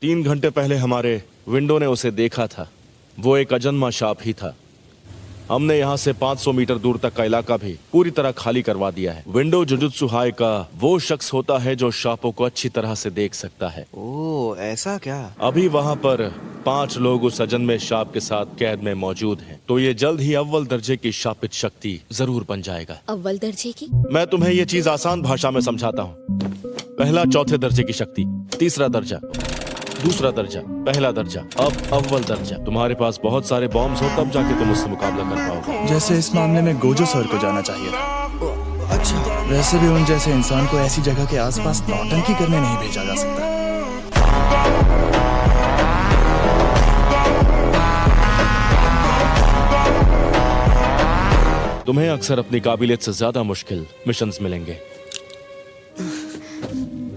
3 घंटे पहले हमारे विंडो ने उसे देखा था। वो एक अजन्मा सांप ही था। हमने यहाँ से 500 मीटर दूर तक का इलाका भी पूरी तरह खाली करवा दिया है। विंडो जुजुत्सु हाई का वो शख्स होता है जो सांपों को अच्छी तरह से देख सकता है। ओह, ऐसा क्या? अभी वहाँ पर 5 लोग उस अजन्मे सांप के साथ कैद में मौजूद हैं। तो ये जल्द ही अव्वल दर्जे की शापित शक्ति जरूर बन जाएगा। अव्वल दर्जे की? मैं तुम्हें ये चीज आसान भाषा में समझाता हूँ। पहला चौथे दर्जे की शक्ति, तीसरा दर्जा, दूसरा दर्जा, पहला दर्जा, अब अव्वल दर्जा। तुम्हारे पास बहुत सारे बॉम्ब्स हो तब जाके तुम उससे मुकाबला कर पाओगे। जैसे इस मामले में गोजो सर को जाना चाहिए था। अच्छा, वैसे भी उन जैसे इंसान को ऐसी जगह के आसपास नौटंकी करने नहीं भेजा जा सकता। तुम्हें अक्सर अपनी काबिलियत से ज्यादा मुश्किल मिशंस मिलेंगे।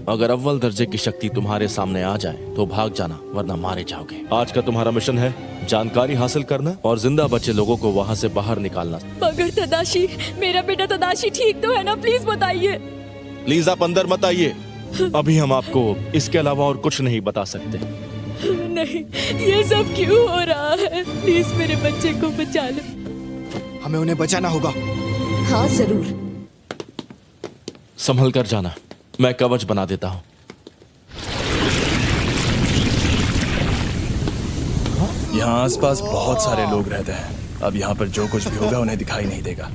अगर अव्वल दर्जे की शक्ति तुम्हारे सामने आ जाए तो भाग जाना, वरना मारे जाओगे। आज का तुम्हारा मिशन है जानकारी हासिल करना और जिंदा बचे लोगों को वहाँ से बाहर निकालना। मगर तदाशी, मेरा बेटा तदाशी ठीक तो है ना? प्लीज बताइए। प्लीज आप अंदर मत आइए। अभी हम आपको इसके अलावा और कुछ नहीं बता सकते। नहीं, ये सब क्यों हो रहा है? प्लीज मेरे बच्चे को बचा लो। हमें उन्हें बचाना होगा। हाँ जरूर। संभल कर जाना, मैं कवच बना देता हूँ। यहाँ आसपास बहुत सारे लोग रहते हैं। अब यहाँ पर जो कुछ भी होगा उन्हें दिखाई नहीं देगा।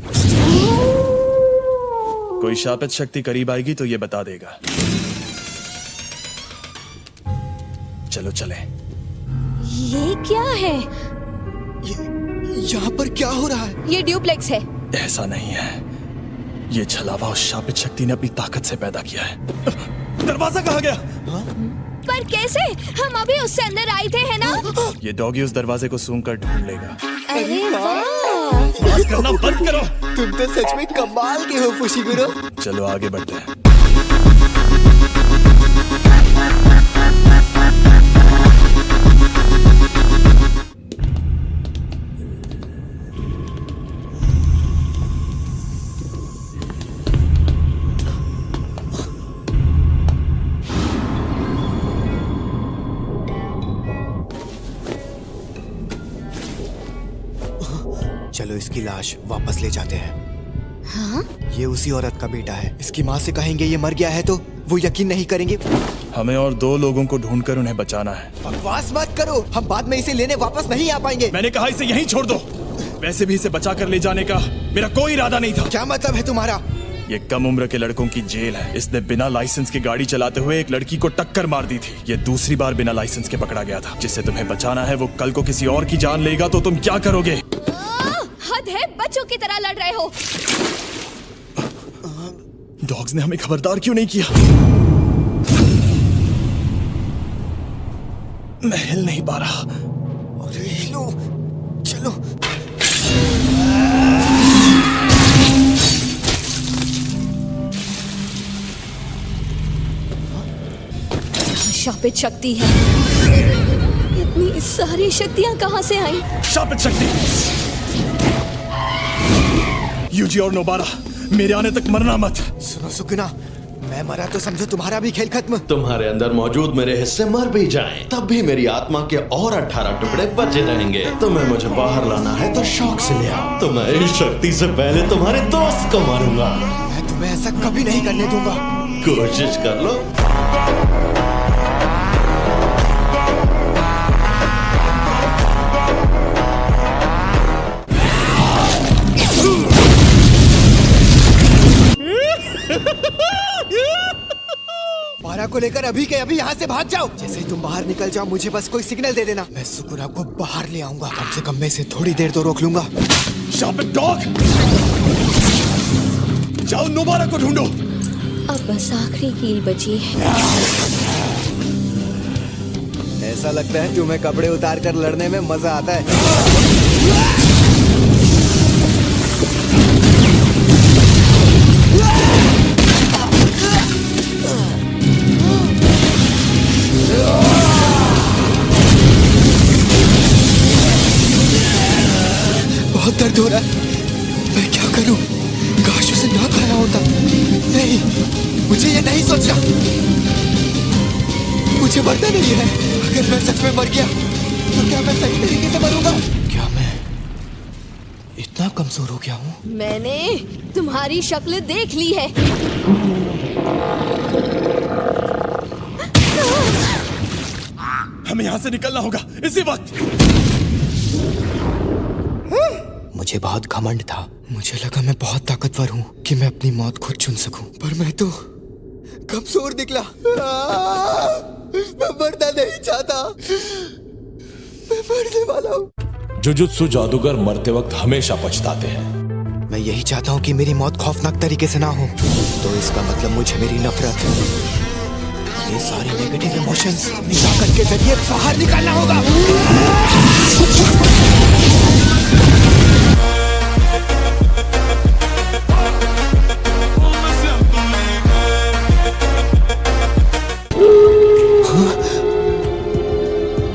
कोई शापित शक्ति करीब आएगी तो ये बता देगा। चलो चले। ये क्या है? यहाँ पर क्या हो रहा है? ये ड्यूप्लेक्स है। ऐसा नहीं है, ये छलावा उस शापित शक्ति ने अपनी ताकत से पैदा किया है। दरवाजा कहाँ गया? पर कैसे? हम अभी उससे अंदर आए थे, है ना? ये डॉगी उस दरवाजे को सूंघ कर ढूंढ लेगा। अरे वाह! बस करना बंद करो। तुम तो सच में कमाल के हो फुशिगुरो। चलो आगे बढ़ते हैं। चलो इसकी लाश वापस ले जाते हैं। हाँ? ये उसी औरत का बेटा है। इसकी माँ से कहेंगे ये मर गया है तो वो यकीन नहीं करेंगे। हमें और 2 लोगों को ढूंढकर उन्हें बचाना है। बकवास मत करो, हम बाद में इसे लेने वापस नहीं आ पाएंगे। मैंने कहा इसे यहीं छोड़ दो। वैसे भी इसे बचा कर ले जाने का मेरा कोई इरादा नहीं था। क्या मतलब है तुम्हारा? ये कम उम्र के लड़कों की जेल है। इसने बिना लाइसेंस के गाड़ी चलाते हुए एक लड़की को टक्कर मार दी थी। ये दूसरी बार बिना लाइसेंस के पकड़ा गया था। जिससे तुम्हें बचाना है वो कल को किसी और की जान लेगा तो तुम क्या करोगे? हद है, बच्चों की तरह लड़ रहे हो। डॉग्स ने हमें खबरदार क्यों नहीं किया? मैं हिल नहीं पा रहा। अरे हिलो, चलो। शापित शक्ति है। इतनी सारी शक्तियाँ कहाँ से आई? शापित शक्ति। यूजी और नोबारा, मेरे आने तक मरना मत। सुनो सुकुना, मैं मरा तो समझो तुम्हारा भी खेल खत्म। तुम्हारे अंदर मौजूद मेरे हिस्से मर भी जाएं, तब भी मेरी आत्मा के और 18 टुकड़े बचे रहेंगे। तुम्हें मुझे बाहर लाना है तो शौक से ले आओ। तो मैं इस शक्ति से पहले तुम्हारे दोस्त को मारूंगा। मैं तुम्हें ऐसा कभी नहीं करने दूंगा। कोशिश कर लो। बारा को लेकर अभी के अभी यहाँ से भाग जाओ। जैसे ही तुम बाहर निकल जाओ मुझे बस कोई सिग्नल दे देना। मैं सुकुरा को बाहर ले आऊंगा। कम से कम मैं इसे थोड़ी देर तो रोक लूंगा। शापित डॉग, जाओ नोबारा को ढूंढो। अब बस आखिरी कील बची है। ऐसा लगता है तुम्हें कपड़े उतार कर लड़ने में मजा आता है। बहुत दर्द हो रहा है। मैं क्या करूं? काश उसे ना खाया होता। नहीं, मुझे ये नहीं सोचना। मुझे मुझे मरना नहीं है। अगर मैं सच में मर गया तो क्या मैं सही तरीके से मरूंगा? क्या मैं इतना कमजोर हो गया हूँ? मैंने तुम्हारी शक्ल देख ली है। हमें यहाँ से निकलना होगा इसी वक्त। मुझे बहुत घमंड था। मुझे लगा मैं बहुत ताकतवर हूँ कि मैं अपनी मौत खुद चुन सकूं, पर मैं तो कमजोर निकला। मैं मरना नहीं चाहता। मैं मरने वाला हूँ। जुजुत्सु जादूगर मरते वक्त हमेशा पछताते हैं। मैं यही चाहता हूँ कि मेरी मौत खौफनाक तरीके से ना हो। तो इसका मतलब मुझे मेरी नफरत, ये सारी नेगेटिव इमोशंस ताकत के जरिए बाहर निकालना होगा।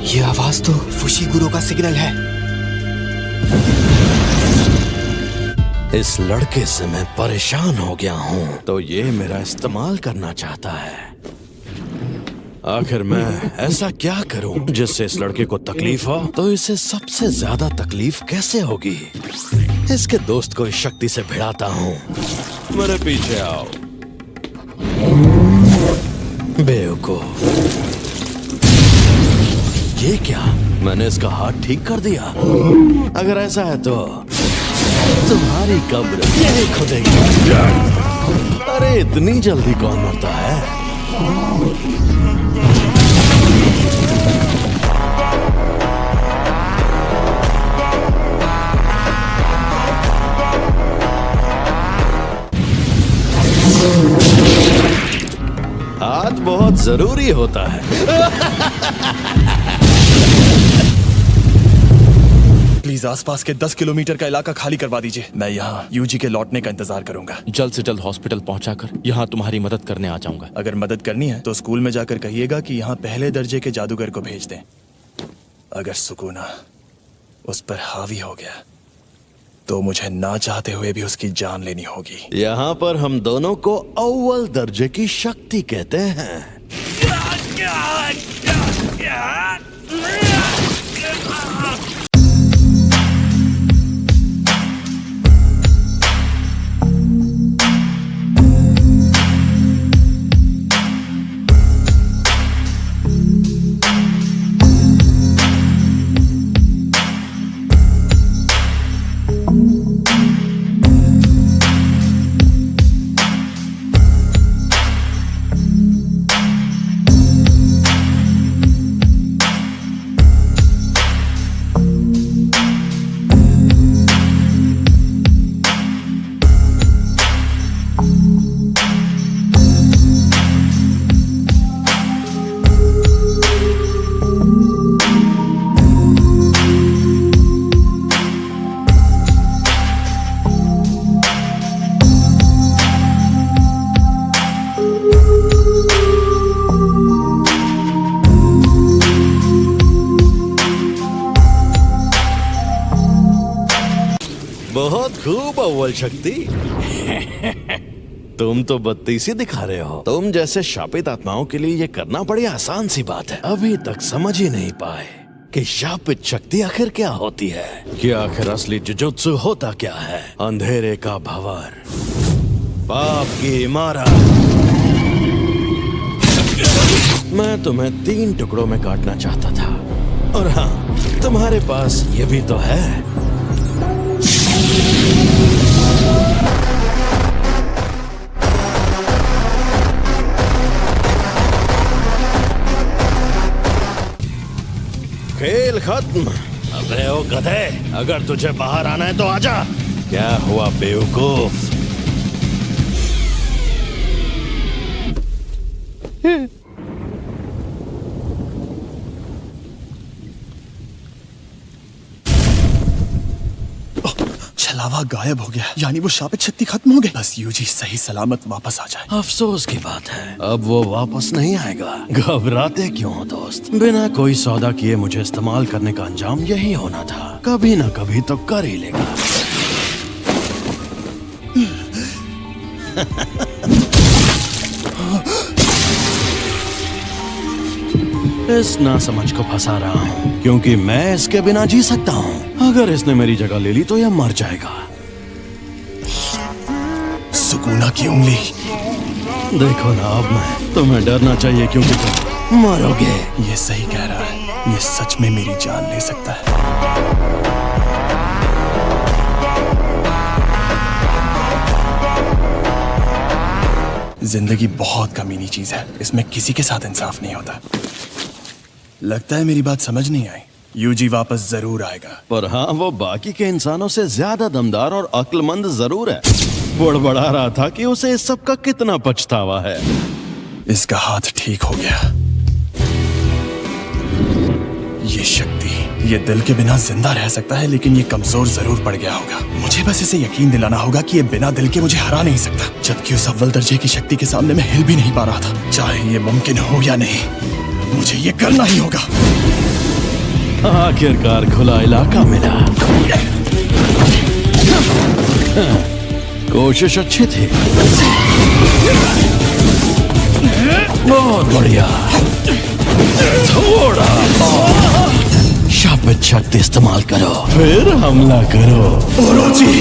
ये आवाज तो फुशीगुरो का सिग्नल है। इस लड़के से मैं परेशान हो गया हूँ, तो ये मेरा इस्तेमाल करना चाहता है। आखिर मैं ऐसा क्या करूं जिससे इस लड़के को तकलीफ हो? तो इसे सबसे ज्यादा तकलीफ कैसे होगी? इसके दोस्त को इस शक्ति से भिड़ाता हूँ। मेरे पीछे आओ बेवकूफ। ये क्या? मैंने इसका हाथ ठीक कर दिया। अगर ऐसा है तो तुम्हारी कब्र यही खुदेगी। अरे इतनी जल्दी कौन मरता है? हाथ बहुत जरूरी होता है। प्लीज आसपास के 10 किलोमीटर का इलाका खाली करवा दीजिए। मैं यहाँ यूजी के लौटने का इंतजार करूंगा। जल्द से जल्द हॉस्पिटल पहुंचाकर यहाँ तुम्हारी मदद करने आ जाऊंगा। अगर मदद करनी है तो स्कूल में जाकर कहिएगा कि यहाँ पहले दर्जे के जादूगर को भेज दें। अगर सुकूना उस पर हावी हो गया तो मुझे ना चाहते हुए भी उसकी जान लेनी होगी। यहाँ पर हम दोनों को अव्वल दर्जे की शक्ति कहते हैं। बहुत खूब अव्वल शक्ति। तुम तो बत्तीसी दिखा रहे हो। तुम जैसे शापित आत्माओं के लिए ये करना बड़ी आसान सी बात है। अभी तक समझ ही नहीं पाए कि शापित शक्ति आखिर क्या होती है। कि आखिर असली जुजुत्सु होता क्या है? अंधेरे का भंवर, पाप की इमारत। मैं तुम्हें 3 टुकड़ों में काटना चाहता था, और हाँ, तुम्हारे पास ये भी तो है। खेल खत्म। अबे ओ गधे, अगर तुझे बाहर आना है तो आजा। क्या हुआ बेवकूफ? छलावा गायब हो गया, यानी वो शापित शक्ति खत्म हो गई। बस यूजी सही सलामत वापस आ जाए। अफसोस की बात है, अब वो वापस नहीं आएगा। घबराते क्यों हो दोस्त? बिना कोई सौदा किए मुझे इस्तेमाल करने का अंजाम यही होना था। कभी ना कभी तो कर ही लेगा। इस नासमझ को फंसा रहा हूँ क्योंकि मैं इसके बिना जी सकता हूँ। अगर इसने मेरी जगह ले ली तो यह मर जाएगा। सुकूना की उंगली। देखो ना, अब मैं तुम्हें डरना चाहिए क्योंकि तुम मरोगे। ये सही कह रहा है, ये सच में मेरी जान ले सकता है। जिंदगी बहुत कमीनी चीज है, इसमें किसी के साथ इंसाफ नहीं होता। लगता है मेरी बात समझ नहीं आई। यूजी वापस जरूर आएगा। पर हाँ, वो बाकी के इंसानों से ज्यादा दमदार और अक्लमंद जरूर है। बड़बड़ा रहा था कि उसे इस सब का कितना पछतावा है। इसका हाथ ठीक हो गया। ये शक्ति, ये दिल के बिना जिंदा रह सकता है, लेकिन ये कमजोर जरूर पड़ गया होगा। मुझे बस इसे यकीन दिलाना होगा कि ये बिना दिल के मुझे हरा नहीं सकता, जबकि उस अव्वल दर्जे की शक्ति के सामने मैं हिल भी नहीं पा रहा था। चाहे ये मुमकिन हो या नहीं, मुझे ये करना ही होगा। आखिरकार खुला इलाका मिला। कोशिश अच्छी थी। बहुत बढ़िया। थोड़ा शापित शक्ति इस्तेमाल करो, फिर हमला करो। ओरोची!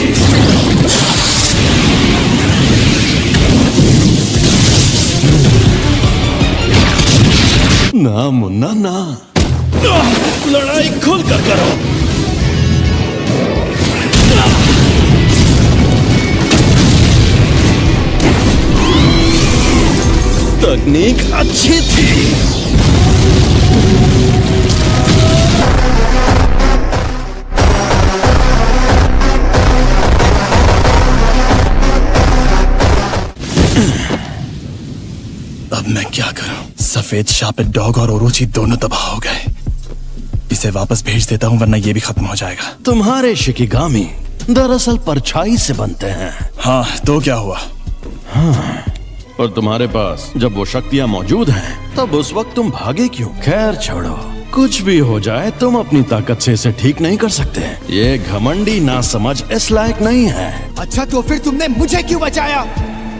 ना मुन्ना ना, लड़ाई खुलकर करो। तकनीक अच्छी थी। अब मैं क्या करूं? सफेद शापित डॉग और ओरोची दोनों तबाह हो गए। इसे वापस भेज देता हूं, वरना ये भी खत्म हो जाएगा। तुम्हारे शिकिगामी दरअसल परछाई से बनते हैं। हाँ, तो क्या हुआ? और तुम्हारे पास जब वो शक्तियां मौजूद हैं, तब उस वक्त तुम भागे क्यों? खैर छोड़ो, कुछ भी हो जाए तुम अपनी ताकत से इसे ठीक नहीं कर सकते। ये घमंडी नासमझ इस लायक नहीं है। अच्छा, तो फिर तुमने मुझे क्यों बचाया?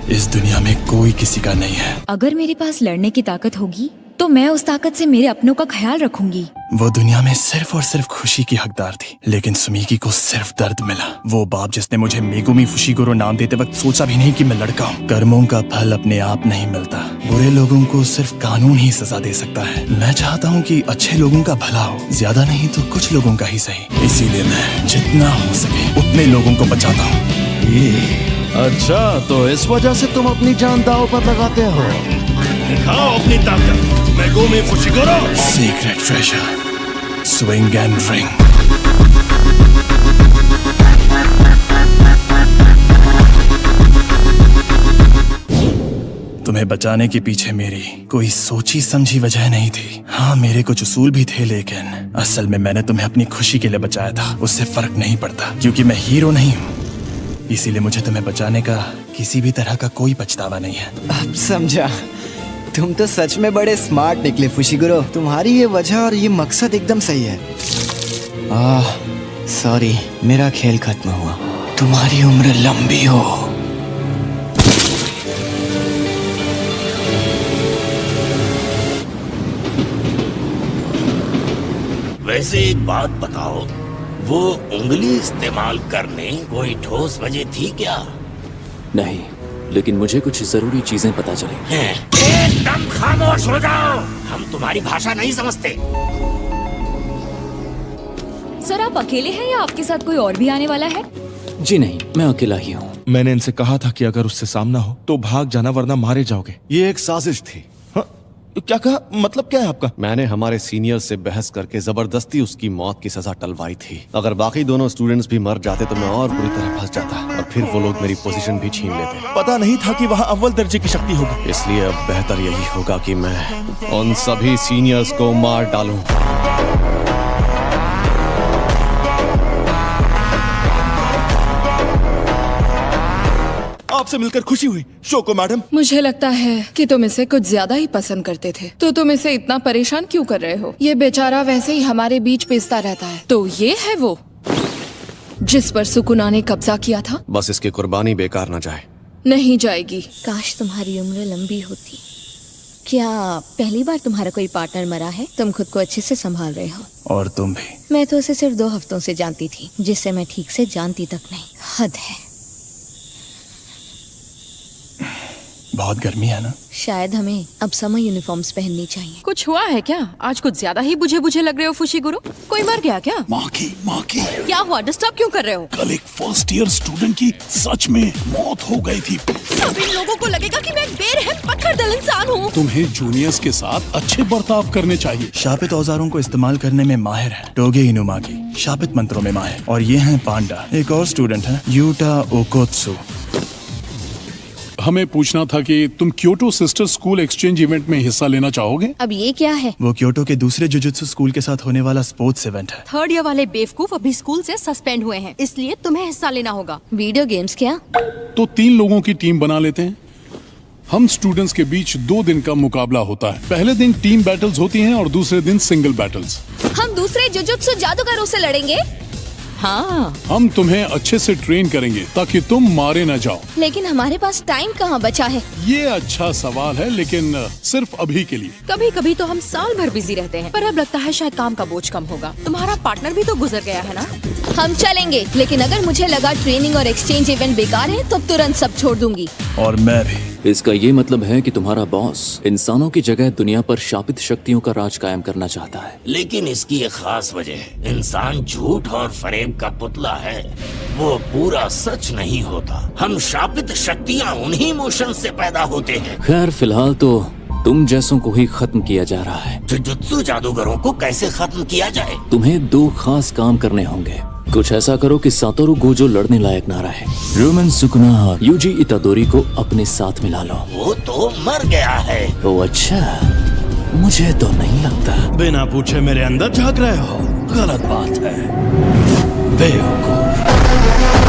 इस दुनिया में कोई किसी का नहीं है। अगर मेरे पास लड़ने की ताकत होगी तो मैं उस ताकत से मेरे अपनों का ख्याल रखूंगी। वो दुनिया में सिर्फ और सिर्फ खुशी की हकदार थी, लेकिन सुमीकी को सिर्फ दर्द मिला। वो बाप जिसने मुझे मेगुमी फुशिगुरो नाम देते वक्त सोचा भी नहीं कि मैं लड़का हूँ। कर्मों का फल अपने आप नहीं मिलता, बुरे लोगों को सिर्फ कानून ही सजा दे सकता है। मैं चाहता हूँ कि अच्छे लोगों का भला हो, ज्यादा नहीं तो कुछ लोगों का ही सही। इसीलिए मैं जितना हो सके उतने लोगों को बचाता हूँ। अच्छा, तो इस वजह से तुम अपनी जान दांव पर लगाते हो। दिखाओ अपनी ताकत, Megumi Fushiguro. Secret treasure, swing and ring. तुम्हें बचाने के पीछे मेरी कोई सोची समझी वजह नहीं थी। हाँ, मेरे कुछ उसूल भी थे, लेकिन असल में मैंने तुम्हें अपनी खुशी के लिए बचाया था। उससे फर्क नहीं पड़ता, क्योंकि मैं हीरो नहीं हूँ। इसीलिए मुझे तुम्हें बचाने का किसी भी तरह का कोई पछतावा नहीं है। अब समझा। तुम तो सच में बड़े स्मार्ट निकले फुशिगुरो। तुम्हारी ये वजह और ये मकसद एकदम सही है। सॉरी, मेरा खेल खत्म हुआ। तुम्हारी उम्र लंबी हो। वैसे एक बात बताओ, वो उंगली इस्तेमाल करने कोई ठोस वजह थी क्या? नहीं, लेकिन मुझे कुछ जरूरी चीजें पता चली। एकदम खामोश हो जाओ, हम तुम्हारी भाषा नहीं समझते। सर, आप अकेले हैं या आपके साथ कोई और भी आने वाला है? जी नहीं, मैं अकेला ही हूँ। मैंने इनसे कहा था कि अगर उससे सामना हो तो भाग जाना, वरना मारे जाओगे। ये एक साजिश थी। हाँ, क्या कहा? मतलब क्या है आपका? मैंने हमारे सीनियर से बहस करके जबरदस्ती उसकी मौत की सजा टलवाई थी। अगर बाकी दोनों स्टूडेंट्स भी मर जाते तो मैं और बुरी तरह फंस जाता और फिर वो लोग मेरी पोजीशन भी छीन लेते। पता नहीं था कि वहाँ अव्वल दर्जे की शक्ति होगी। इसलिए अब बेहतर यही होगा कि मैं उन सभी सीनियर्स को मार डालूं। आपसे मिलकर खुशी हुई शोको मैडम। मुझे लगता है कि तुम इसे कुछ ज्यादा ही पसंद करते थे, तो तुम इसे इतना परेशान क्यों कर रहे हो? ये बेचारा वैसे ही हमारे बीच पिसता रहता है। तो ये है वो जिस पर सुकुना ने कब्जा किया था? बस इसकी कुर्बानी बेकार न जाए। नहीं जाएगी। काश तुम्हारी उम्र लंबी होती। क्या पहली बार तुम्हारा कोई पार्टनर मरा है? तुम खुद को अच्छे से संभाल रहे हो। और तुम भी। मैं तो उसे सिर्फ 2 हफ्तों से जानती थी, जिससे मैं ठीक से जानती तक नहीं। हद है। बहुत गर्मी है ना? शायद हमें अब समर यूनिफॉर्म्स पहननी चाहिए। कुछ हुआ है क्या? आज कुछ ज्यादा ही बुझे बुझे लग रहे हो फुशीगुरु। कोई मर गया क्या? माँ की क्या हुआ? डिस्टर्ब क्यों कर रहे हो? कल एक फर्स्ट ईयर स्टूडेंट की सच में मौत हो गई थी। सब इन लोगों को लगेगा कि मैं एक बेरहम पत्थरदिल इंसान हूँ। तुम्हें जूनियर्स के साथ अच्छे बर्ताव करने चाहिए। शापित औजारों को इस्तेमाल करने में माहिर है टोगे इनुमागी, शापित मंत्रों में माहिर। और ये हैं पांडा। एक और स्टूडेंट है यूटा ओकोत्सु। हमें पूछना था कि तुम Kyoto sister school exchange event में हिस्सा लेना चाहोगे? अब ये क्या है? वो क्योटो के दूसरे जुजुत्सु स्कूल के साथ होने वाला स्पोर्ट्स इवेंट है। 3rd ईयर वाले बेवकूफ अभी स्कूल से सस्पेंड हुए हैं, इसलिए तुम्हें हिस्सा लेना होगा। वीडियो गेम्स क्या? तो 3 लोगों की टीम बना लेते हैं। हम स्टूडेंट्स के बीच 2 दिन का मुकाबला होता है। पहले दिन टीम बैटल्स होती हैं और दूसरे दिन सिंगल बैटल्स। हम दूसरे जुजुत्सु जादूगरों से लड़ेंगे? हाँ। हम तुम्हें अच्छे से ट्रेन करेंगे ताकि तुम मारे न जाओ। लेकिन हमारे पास टाइम कहाँ बचा है? ये अच्छा सवाल है, लेकिन सिर्फ अभी के लिए। कभी कभी तो हम साल भर बिजी रहते हैं, पर अब लगता है शायद काम का बोझ कम होगा। तुम्हारा पार्टनर भी तो गुजर गया है ना? हम चलेंगे, लेकिन अगर मुझे लगा ट्रेनिंग और एक्सचेंज इवेंट बेकार है तो तुरंत सब छोड़ दूंगी। और मैं भी। इसका ये मतलब है कि तुम्हारा बॉस इंसानों की जगह दुनिया पर शापित शक्तियों का राज कायम करना चाहता है। लेकिन इसकी एक खास वजह है। इंसान झूठ और फरेब का पुतला है, वो पूरा सच नहीं होता। हम शापित शक्तियाँ उन्हीं इमोशन से पैदा होते हैं। खैर फिलहाल तो तुम जैसों को ही खत्म किया जा रहा है। जुजुत्सु जादूगरों को कैसे खत्म किया जाए? तुम्हें 2 खास काम करने होंगे। कुछ ऐसा करो कि सातोरु गोजो लड़ने लायक ना रहे। रोमन सुकुना और यूजी इतादोरी को अपने साथ मिला लो। वो तो मर गया है। ओ अच्छा, मुझे तो नहीं लगता। बिना पूछे मेरे अंदर झांक रहे हो, गलत बात है बेवकूफ।